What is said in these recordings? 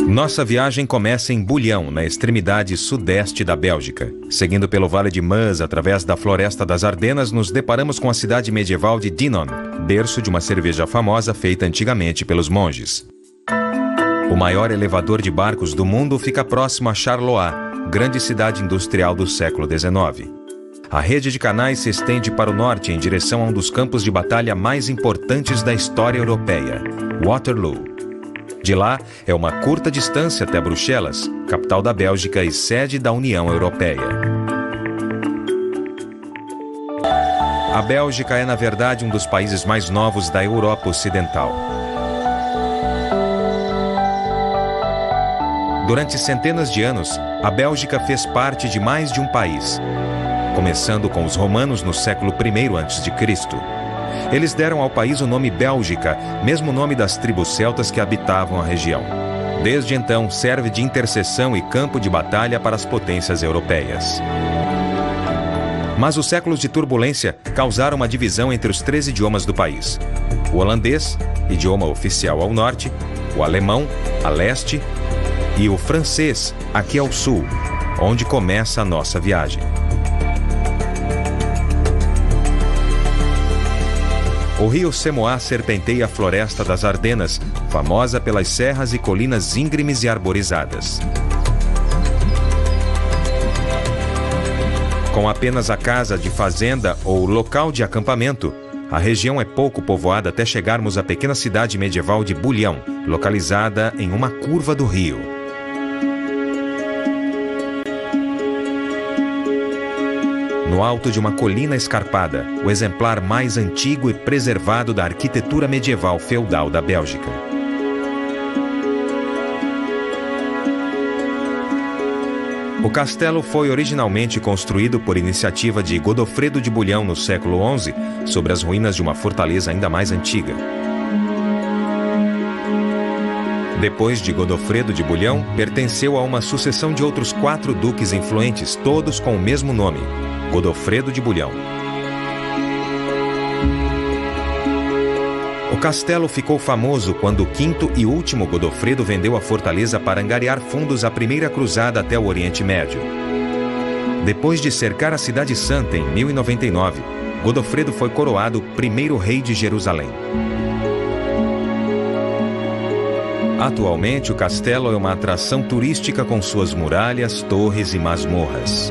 Nossa viagem começa em Bouillon, na extremidade sudeste da Bélgica. Seguindo pelo Vale de Meuse, através da Floresta das Ardenas, nos deparamos com a cidade medieval de Dinant, berço de uma cerveja famosa feita antigamente pelos monges. O maior elevador de barcos do mundo fica próximo a Charleroi, grande cidade industrial do século XIX. A rede de canais se estende para o norte em direção a um dos campos de batalha mais importantes da história europeia, Waterloo. De lá, é uma curta distância até Bruxelas, capital da Bélgica e sede da União Europeia. A Bélgica é, na verdade, um dos países mais novos da Europa Ocidental. Durante centenas de anos, a Bélgica fez parte de mais de um país, começando com os romanos no século I a.C. Eles deram ao país o nome Bélgica, mesmo nome das tribos celtas que habitavam a região. Desde então, serve de interseção e campo de batalha para as potências europeias. Mas os séculos de turbulência causaram uma divisão entre os 3 idiomas do país. O holandês, idioma oficial ao norte, o alemão, a leste, e o francês, aqui ao sul, onde começa a nossa viagem. O rio Semois serpenteia a Floresta das Ardenas, famosa pelas serras e colinas íngremes e arborizadas. Com apenas a casa de fazenda ou local de acampamento, a região é pouco povoada até chegarmos à pequena cidade medieval de Bouillon, localizada em uma curva do rio. No alto de uma colina escarpada, o exemplar mais antigo e preservado da arquitetura medieval feudal da Bélgica. O castelo foi originalmente construído por iniciativa de Godofredo de Bouillon no século XI, sobre as ruínas de uma fortaleza ainda mais antiga. Depois de Godofredo de Bouillon, pertenceu a uma sucessão de outros 4 duques influentes, todos com o mesmo nome, Godofredo de Bouillon. O castelo ficou famoso quando o 5º e último Godofredo vendeu a fortaleza para angariar fundos à primeira cruzada até o Oriente Médio. Depois de cercar a Cidade Santa em 1099, Godofredo foi coroado primeiro rei de Jerusalém. Atualmente, o castelo é uma atração turística com suas muralhas, torres e masmorras.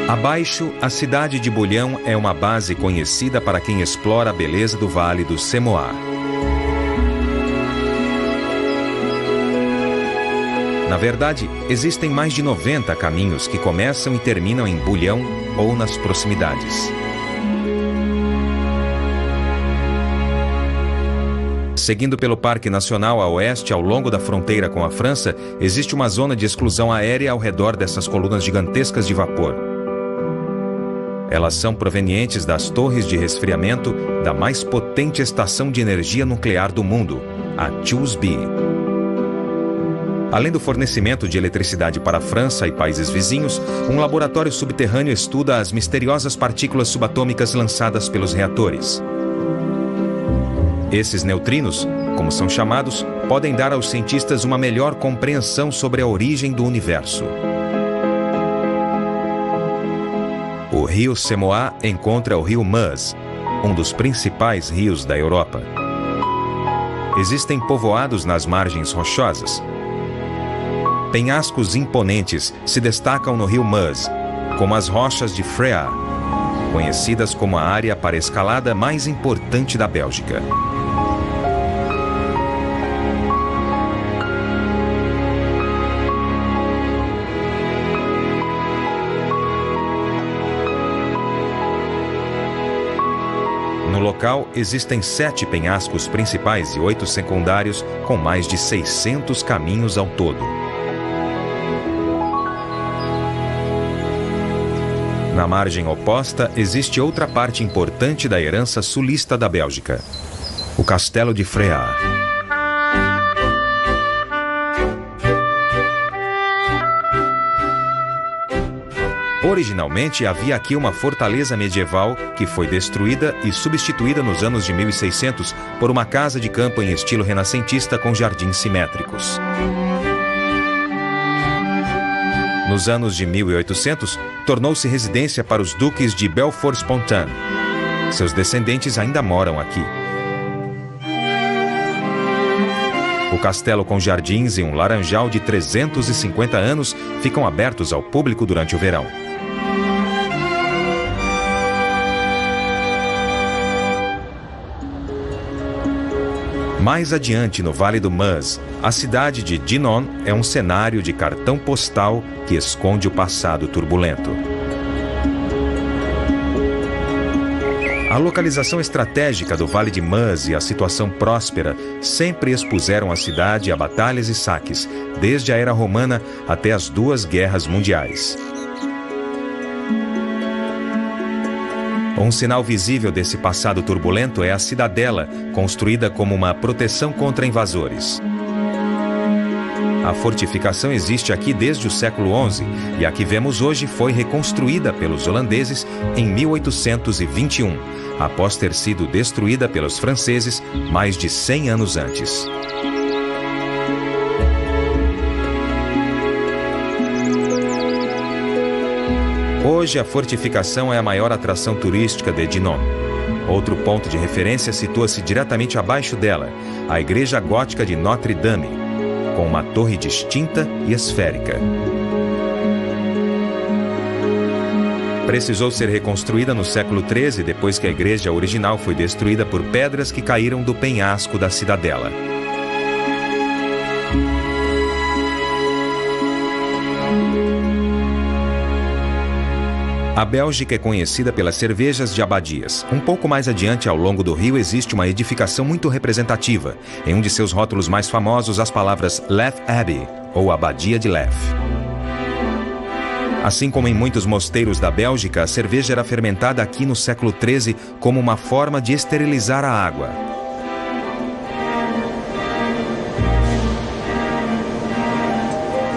Abaixo, a cidade de Bouillon é uma base conhecida para quem explora a beleza do Vale do Semois. Na verdade, existem mais de 90 caminhos que começam e terminam em Bouillon ou nas proximidades. Seguindo pelo Parque Nacional a oeste, ao longo da fronteira com a França, existe uma zona de exclusão aérea ao redor dessas colunas gigantescas de vapor. Elas são provenientes das torres de resfriamento da mais potente estação de energia nuclear do mundo, a Chousby. Além do fornecimento de eletricidade para a França e países vizinhos, um laboratório subterrâneo estuda as misteriosas partículas subatômicas lançadas pelos reatores. Esses neutrinos, como são chamados, podem dar aos cientistas uma melhor compreensão sobre a origem do universo. O rio Semois encontra o rio Meuse, um dos principais rios da Europa. Existem povoados nas margens rochosas. Penhascos imponentes se destacam no rio Meuse, como as rochas de Freat, conhecidas como a área para escalada mais importante da Bélgica. No local, existem 7 penhascos principais e 8 secundários, com mais de 600 caminhos ao todo. Na margem oposta, existe outra parte importante da herança sulista da Bélgica, o Castelo de Freat. Originalmente havia aqui uma fortaleza medieval que foi destruída e substituída nos anos de 1600 por uma casa de campo em estilo renascentista com jardins simétricos. Nos anos de 1800, tornou-se residência para os duques de Belfort-Spontan. Seus descendentes ainda moram aqui. O castelo com jardins e um laranjal de 350 anos ficam abertos ao público durante o verão. Mais adiante, no Vale do Meuse, a cidade de Dinant é um cenário de cartão postal que esconde o passado turbulento. A localização estratégica do Vale de Meuse e a situação próspera sempre expuseram a cidade a batalhas e saques, desde a Era Romana até as duas guerras mundiais. Um sinal visível desse passado turbulento é a cidadela, construída como uma proteção contra invasores. A fortificação existe aqui desde o século XI e a que vemos hoje foi reconstruída pelos holandeses em 1821, após ter sido destruída pelos franceses mais de 100 anos antes. Hoje, a fortificação é a maior atração turística de Dinant. Outro ponto de referência situa-se diretamente abaixo dela, a igreja gótica de Notre-Dame, com uma torre distinta e esférica. Precisou ser reconstruída no século XIII, depois que a igreja original foi destruída por pedras que caíram do penhasco da cidadela. A Bélgica é conhecida pelas cervejas de abadias. Um pouco mais adiante, ao longo do rio, existe uma edificação muito representativa. Em um de seus rótulos mais famosos, as palavras Leth Abbey, ou Abadia de Leth. Assim como em muitos mosteiros da Bélgica, a cerveja era fermentada aqui no século XIII como uma forma de esterilizar a água.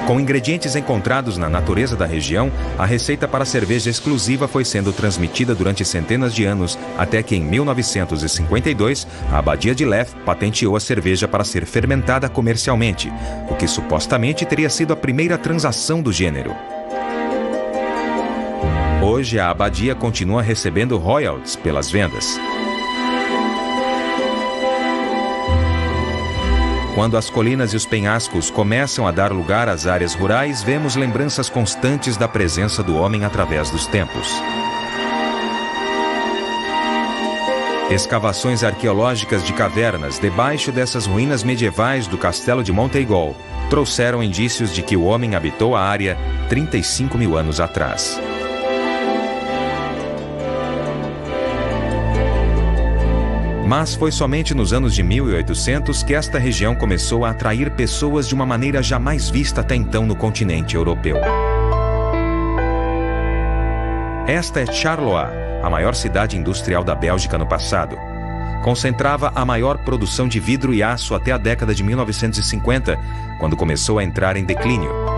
Com ingredientes encontrados na natureza da região, a receita para a cerveja exclusiva foi sendo transmitida durante centenas de anos, até que em 1952, a Abadia de Leth patenteou a cerveja para ser fermentada comercialmente, o que supostamente teria sido a primeira transação do gênero. Hoje, a abadia continua recebendo royalties pelas vendas. Quando as colinas e os penhascos começam a dar lugar às áreas rurais, vemos lembranças constantes da presença do homem através dos tempos. Escavações arqueológicas de cavernas debaixo dessas ruínas medievais do castelo de Monteigol trouxeram indícios de que o homem habitou a área 35 mil anos atrás. Mas foi somente nos anos de 1800 que esta região começou a atrair pessoas de uma maneira jamais vista até então no continente europeu. Esta é Charleroi, a maior cidade industrial da Bélgica no passado. Concentrava a maior produção de vidro e aço até a década de 1950, quando começou a entrar em declínio.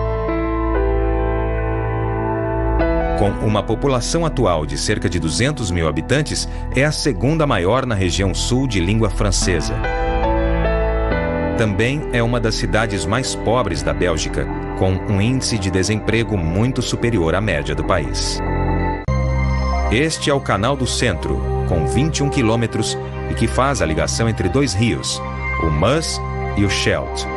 Com uma população atual de cerca de 200 mil habitantes, é a segunda maior na região sul de língua francesa. Também é uma das cidades mais pobres da Bélgica, com um índice de desemprego muito superior à média do país. Este é o Canal do Centro, com 21 quilômetros e que faz a ligação entre dois rios, o Meuse e o Scheldt.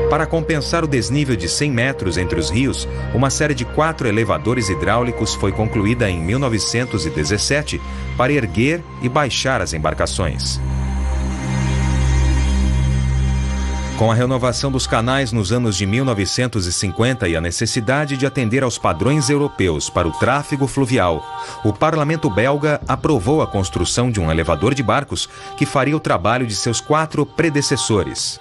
Para compensar o desnível de 100 metros entre os rios, uma série de 4 elevadores hidráulicos foi concluída em 1917 para erguer e baixar as embarcações. Com a renovação dos canais nos anos de 1950 e a necessidade de atender aos padrões europeus para o tráfego fluvial, o parlamento belga aprovou a construção de um elevador de barcos que faria o trabalho de seus 4 predecessores.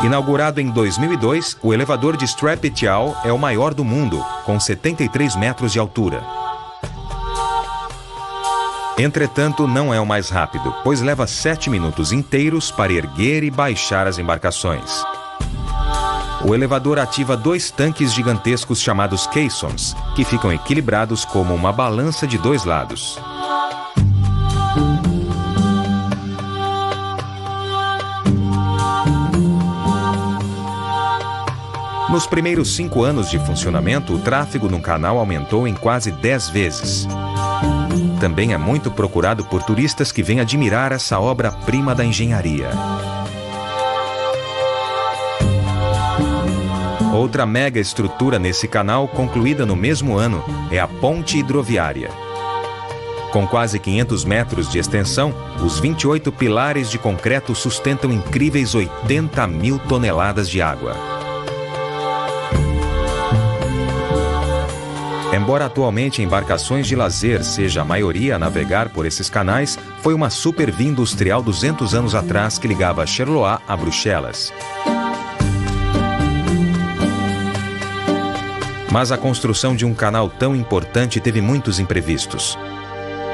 Inaugurado em 2002, o elevador de Strap-et-Thial é o maior do mundo, com 73 metros de altura. Entretanto, não é o mais rápido, pois leva 7 minutos inteiros para erguer e baixar as embarcações. O elevador ativa 2 tanques gigantescos chamados caissons, que ficam equilibrados como uma balança de 2 lados. Nos primeiros 5 anos de funcionamento, o tráfego no canal aumentou em quase 10 vezes. Também é muito procurado por turistas que vêm admirar essa obra-prima da engenharia. Outra mega estrutura nesse canal, concluída no mesmo ano, é a ponte hidroviária. Com quase 500 metros de extensão, os 28 pilares de concreto sustentam incríveis 80 mil toneladas de água. Embora atualmente embarcações de lazer seja a maioria a navegar por esses canais, foi uma supervia industrial 200 anos atrás que ligava Charleroi a Bruxelas. Mas a construção de um canal tão importante teve muitos imprevistos.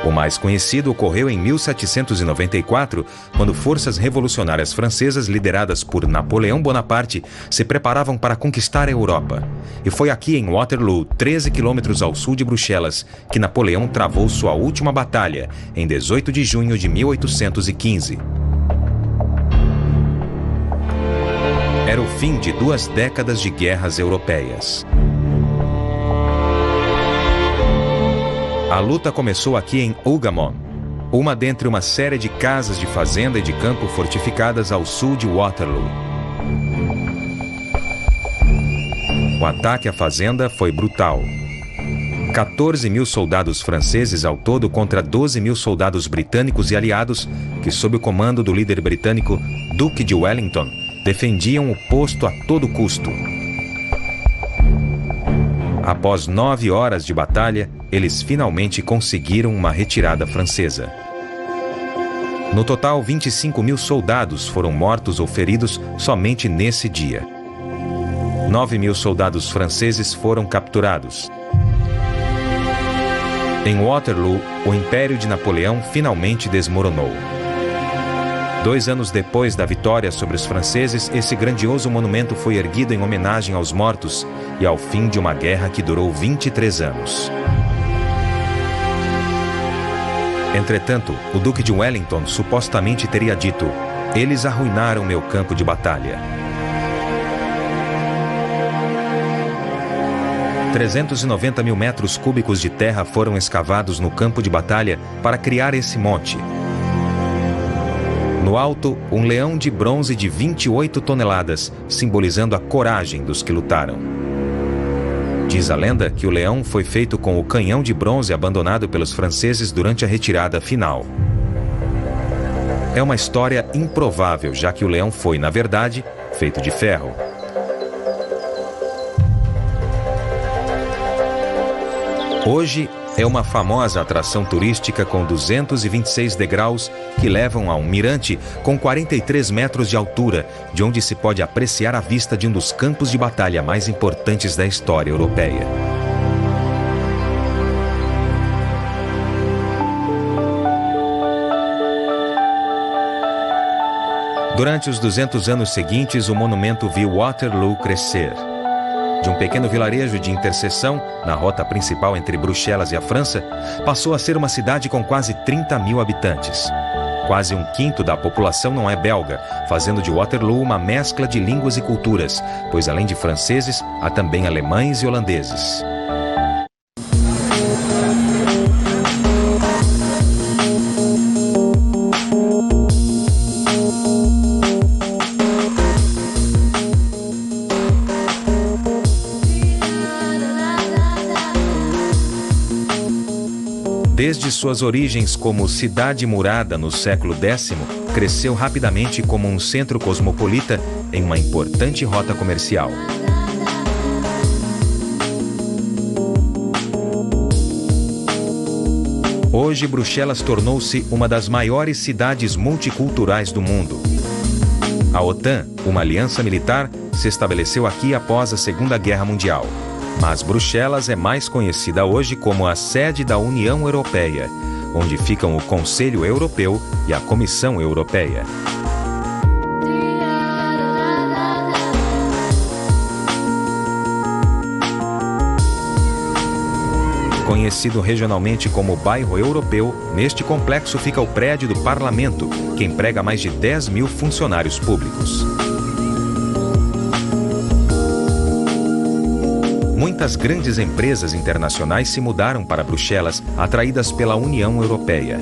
O mais conhecido ocorreu em 1794, quando forças revolucionárias francesas lideradas por Napoleão Bonaparte se preparavam para conquistar a Europa. E foi aqui em Waterloo, 13 quilômetros ao sul de Bruxelas, que Napoleão travou sua última batalha, em 18 de junho de 1815. Era o fim de 2 décadas de guerras europeias. A luta começou aqui em Hougamont, uma dentre uma série de casas de fazenda e de campo fortificadas ao sul de Waterloo. O ataque à fazenda foi brutal. 14 mil soldados franceses ao todo contra 12 mil soldados britânicos e aliados que, sob o comando do líder britânico Duque de Wellington, defendiam o posto a todo custo. Após 9 horas de batalha, eles finalmente conseguiram uma retirada francesa. No total, 25 mil soldados foram mortos ou feridos somente nesse dia. 9 mil soldados franceses foram capturados. Em Waterloo, o Império de Napoleão finalmente desmoronou. 2 anos depois da vitória sobre os franceses, esse grandioso monumento foi erguido em homenagem aos mortos e ao fim de uma guerra que durou 23 anos. Entretanto, o Duque de Wellington supostamente teria dito: "Eles arruinaram meu campo de batalha." 390 mil metros cúbicos de terra foram escavados no campo de batalha para criar esse monte. No alto, um leão de bronze de 28 toneladas, simbolizando a coragem dos que lutaram. Diz a lenda que o leão foi feito com o canhão de bronze abandonado pelos franceses durante a retirada final. É uma história improvável, já que o leão foi, na verdade, feito de ferro. Hoje, é uma famosa atração turística com 226 degraus que levam a um mirante com 43 metros de altura, de onde se pode apreciar a vista de um dos campos de batalha mais importantes da história europeia. Durante os 200 anos seguintes, o monumento viu Waterloo crescer. De um pequeno vilarejo de interseção, na rota principal entre Bruxelas e a França, passou a ser uma cidade com quase 30 mil habitantes. Quase 1/5 da população não é belga, fazendo de Waterloo uma mescla de línguas e culturas, pois além de franceses, há também alemães e holandeses. Desde suas origens como cidade murada no século X, cresceu rapidamente como um centro cosmopolita em uma importante rota comercial. Hoje, Bruxelas tornou-se uma das maiores cidades multiculturais do mundo. A OTAN, uma aliança militar, se estabeleceu aqui após a Segunda Guerra Mundial. Mas Bruxelas é mais conhecida hoje como a sede da União Europeia, onde ficam o Conselho Europeu e a Comissão Europeia. Conhecido regionalmente como Bairro Europeu, neste complexo fica o prédio do Parlamento, que emprega mais de 10 mil funcionários públicos. Muitas grandes empresas internacionais se mudaram para Bruxelas, atraídas pela União Europeia.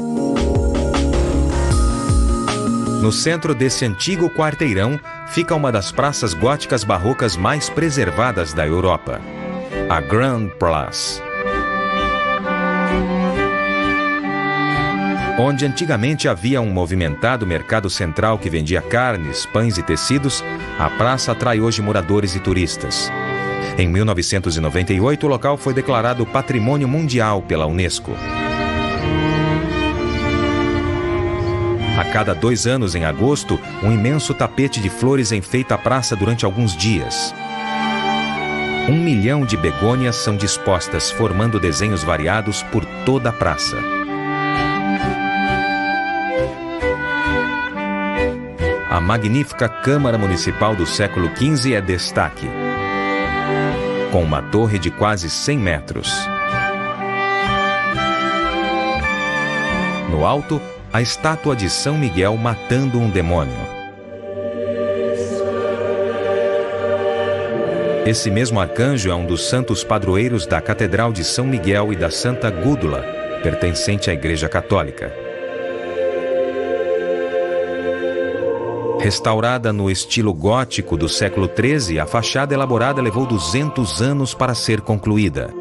No centro desse antigo quarteirão fica uma das praças góticas barrocas mais preservadas da Europa, a Grand Place. Onde antigamente havia um movimentado mercado central que vendia carnes, pães e tecidos, a praça atrai hoje moradores e turistas. Em 1998, o local foi declarado Patrimônio Mundial pela Unesco. A cada 2 anos, em agosto, um imenso tapete de flores enfeita a praça durante alguns dias. 1 milhão de begônias são dispostas, formando desenhos variados por toda a praça. A magnífica Câmara Municipal do século XV é destaque, com uma torre de quase 100 metros. No alto, a estátua de São Miguel matando um demônio. Esse mesmo arcanjo é um dos santos padroeiros da Catedral de São Miguel e da Santa Gúdula, pertencente à Igreja Católica. Restaurada no estilo gótico do século XIII, a fachada elaborada levou 200 anos para ser concluída.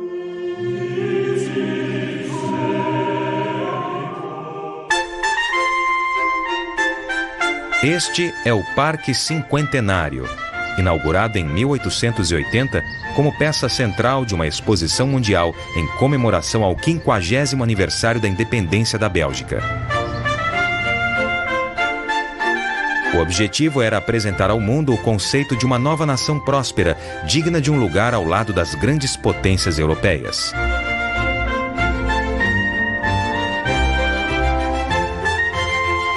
Este é o Parque Cinquentenário, inaugurado em 1880 como peça central de uma exposição mundial em comemoração ao 50º aniversário da independência da Bélgica. O objetivo era apresentar ao mundo o conceito de uma nova nação próspera, digna de um lugar ao lado das grandes potências europeias.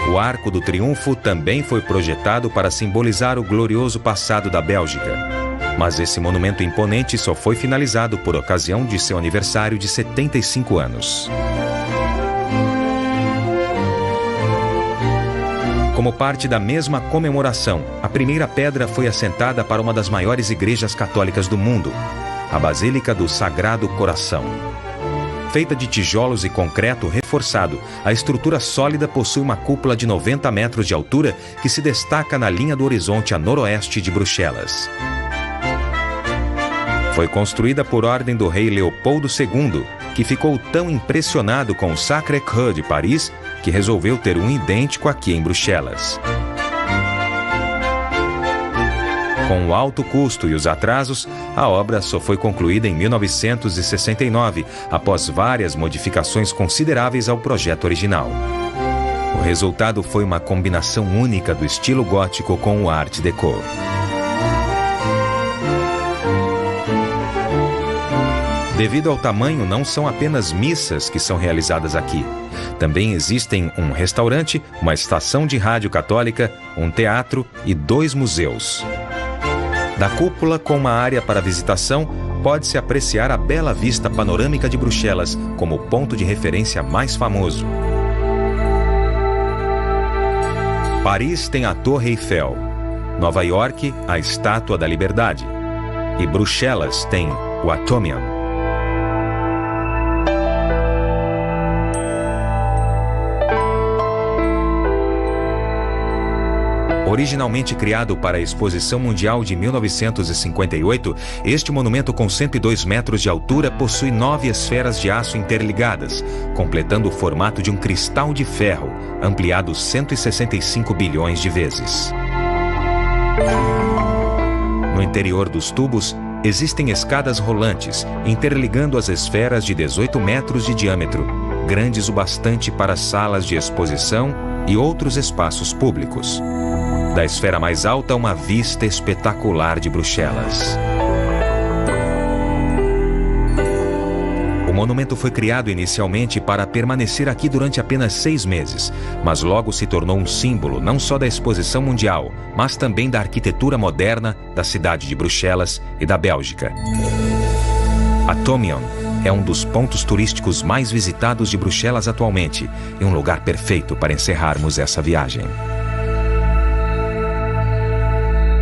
O Arco do Triunfo também foi projetado para simbolizar o glorioso passado da Bélgica. Mas esse monumento imponente só foi finalizado por ocasião de seu aniversário de 75 anos. Como parte da mesma comemoração, a primeira pedra foi assentada para uma das maiores igrejas católicas do mundo, a Basílica do Sagrado Coração. Feita de tijolos e concreto reforçado, a estrutura sólida possui uma cúpula de 90 metros de altura que se destaca na linha do horizonte a noroeste de Bruxelas. Foi construída por ordem do rei Leopoldo II, que ficou tão impressionado com o Sacré-Cœur de Paris que resolveu ter um idêntico aqui em Bruxelas. Com o alto custo e os atrasos, a obra só foi concluída em 1969, após várias modificações consideráveis ao projeto original. O resultado foi uma combinação única do estilo gótico com o Art Deco. Devido ao tamanho, não são apenas missas que são realizadas aqui. Também existem um restaurante, uma estação de rádio católica, um teatro e 2 museus. Da cúpula, com uma área para visitação, pode-se apreciar a bela vista panorâmica de Bruxelas como ponto de referência mais famoso. Paris tem a Torre Eiffel, Nova York, a Estátua da Liberdade, e Bruxelas tem o Atomium. Originalmente criado para a Exposição Mundial de 1958, este monumento com 102 metros de altura possui 9 esferas de aço interligadas, completando o formato de um cristal de ferro, ampliado 165 bilhões de vezes. No interior dos tubos, existem escadas rolantes, interligando as esferas de 18 metros de diâmetro, grandes o bastante para salas de exposição e outros espaços públicos. Da esfera mais alta, uma vista espetacular de Bruxelas. O monumento foi criado inicialmente para permanecer aqui durante apenas 6 meses, mas logo se tornou um símbolo não só da exposição mundial, mas também da arquitetura moderna da cidade de Bruxelas e da Bélgica. Atomion é um dos pontos turísticos mais visitados de Bruxelas atualmente e um lugar perfeito para encerrarmos essa viagem.